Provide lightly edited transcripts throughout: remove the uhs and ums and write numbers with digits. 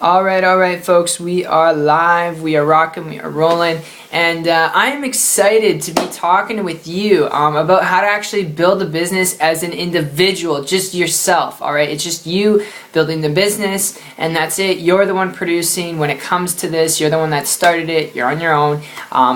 All right, folks, we are live, we are rocking, we are rolling, and I am excited to be talking with you about how to actually build a business as an individual, just yourself, all right? It's just you building the business, and that's it. You're the one producing. When it comes to this, you're the one that started it. You're on your own.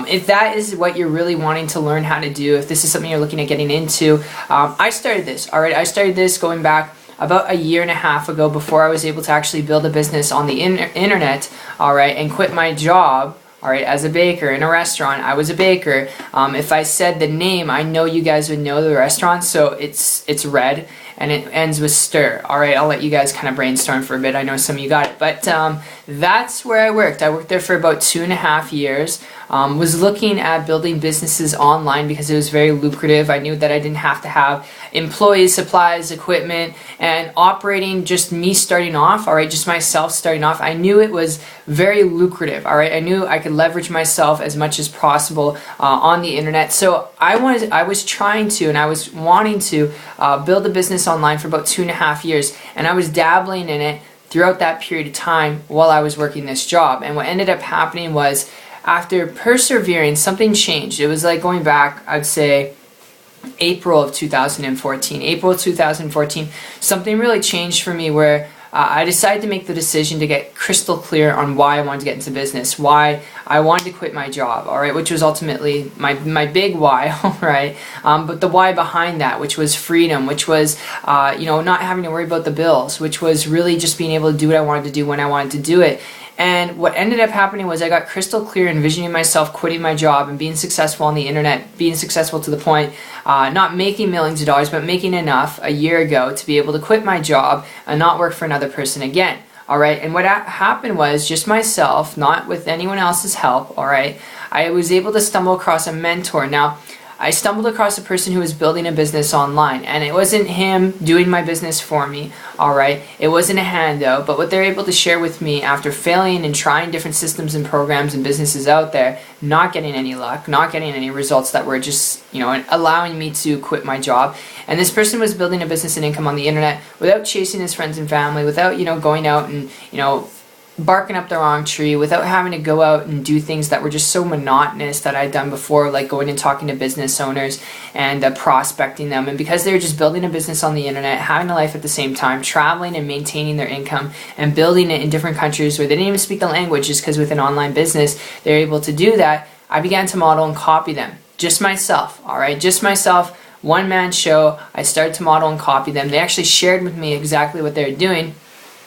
If that is what you're really wanting to learn how to do, if this is something you're looking at getting into, I started this, all right? I started this going back about a year and a half ago before I was able to actually build a business on the internet, all right, and quit my job, all right, as a baker in a restaurant. I was a baker. If I said the name, I know you guys would know the restaurant, so it's Red, and it ends with Stir. All right, I'll let you guys kind of brainstorm for a bit. I know some of you got it, but that's where I worked. I worked there for about 2.5 years. Was looking at building businesses online because it was very lucrative. I knew that I didn't have to have employees, supplies, equipment, and operating, just me starting off, all right, just myself starting off. I knew it was very lucrative, all right. I knew I could leverage myself as much as possible on the internet. So I was trying to, and I was wanting to build a business online for about 2.5 years, and I was dabbling in it throughout that period of time while I was working this job. And what ended up happening was, after persevering, something changed. It was like going back, I'd say, April of 2014. April of 2014, something really changed for me where I decided to make the decision to get crystal clear on why I wanted to get into business, why I wanted to quit my job, all right, which was ultimately my big why, all right, but the why behind that, which was freedom, which was, not having to worry about the bills, which was really just being able to do what I wanted to do when I wanted to do it. And what ended up happening was I got crystal clear envisioning myself quitting my job and being successful on the internet, being successful to the point, not making millions of dollars, but making enough a year ago to be able to quit my job and not work for another person again. All right, and what happened was just myself, not with anyone else's help, all right, I was able to stumble across a mentor. Now, I stumbled across a person who was building a business online, and it wasn't him doing my business for me, all right? It wasn't a handout, but what they're able to share with me after failing and trying different systems and programs and businesses out there, not getting any luck, not getting any results that were just, allowing me to quit my job. And this person was building a business and income on the internet without chasing his friends and family, without, going out and, barking up the wrong tree, without having to go out and do things that were just so monotonous that I'd done before, like going and talking to business owners and prospecting them. And because they were just building a business on the internet, having a life at the same time, traveling and maintaining their income and building it in different countries where they didn't even speak the language, just because with an online business they're able to do that, I began to model and copy them. Just myself, all right, just myself, one-man show. I started to model and copy them. They actually shared with me exactly what they were doing.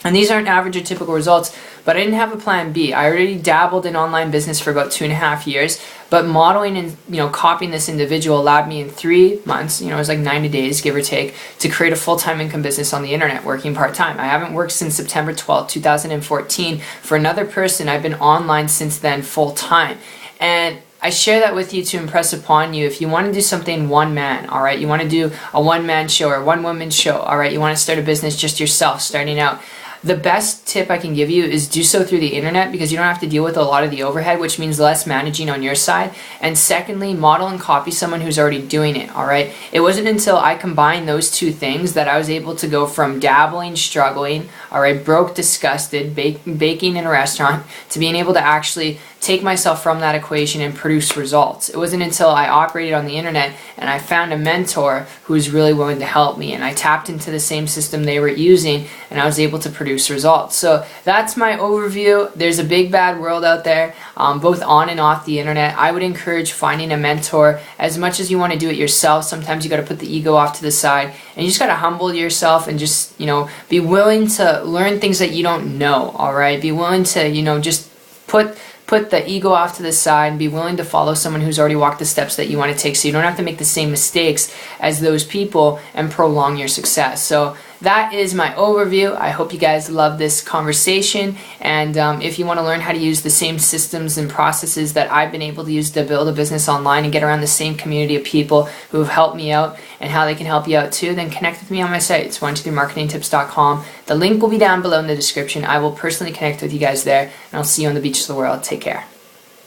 And these aren't average or typical results, but I didn't have a plan B. I already dabbled in online business for about 2.5 years, but modeling and copying this individual allowed me in 3 months, it was like 90 days, give or take, to create a full-time income business on the internet, working part-time. I haven't worked since September 12th, 2014 for another person. I've been online since then full-time. And I share that with you to impress upon you. If you want to do something one man, all right, you want to do a one-man show or one-woman show, all right, you want to start a business just yourself, starting out, the best tip I can give you is do so through the internet, because you don't have to deal with a lot of the overhead, which means less managing on your side. And secondly, model and copy someone who's already doing it, all right? It wasn't until I combined those two things that I was able to go from dabbling, struggling, all right, broke, disgusted, baking in a restaurant, to being able to actually take myself from that equation and produce results. It wasn't until I operated on the internet and I found a mentor who was really willing to help me, and I tapped into the same system they were using, and I was able to produce results. So that's my overview. There's a big bad world out there, both on and off the internet. I would encourage finding a mentor as much as you want to do it yourself. Sometimes you got to put the ego off to the side, and you just got to humble yourself and just, be willing to learn things that you don't know, all right? Be willing to, just put the ego off to the side and be willing to follow someone who's already walked the steps that you want to take, so you don't have to make the same mistakes as those people and prolong your success. So that is my overview. I hope you guys love this conversation, and if you want to learn how to use the same systems and processes that I've been able to use to build a business online and get around the same community of people who have helped me out and how they can help you out too, then connect with me on my site. It's 123marketingtips.com. The link will be down below in the description. I will personally connect with you guys there, and I'll see you on the beach of the world. Take care.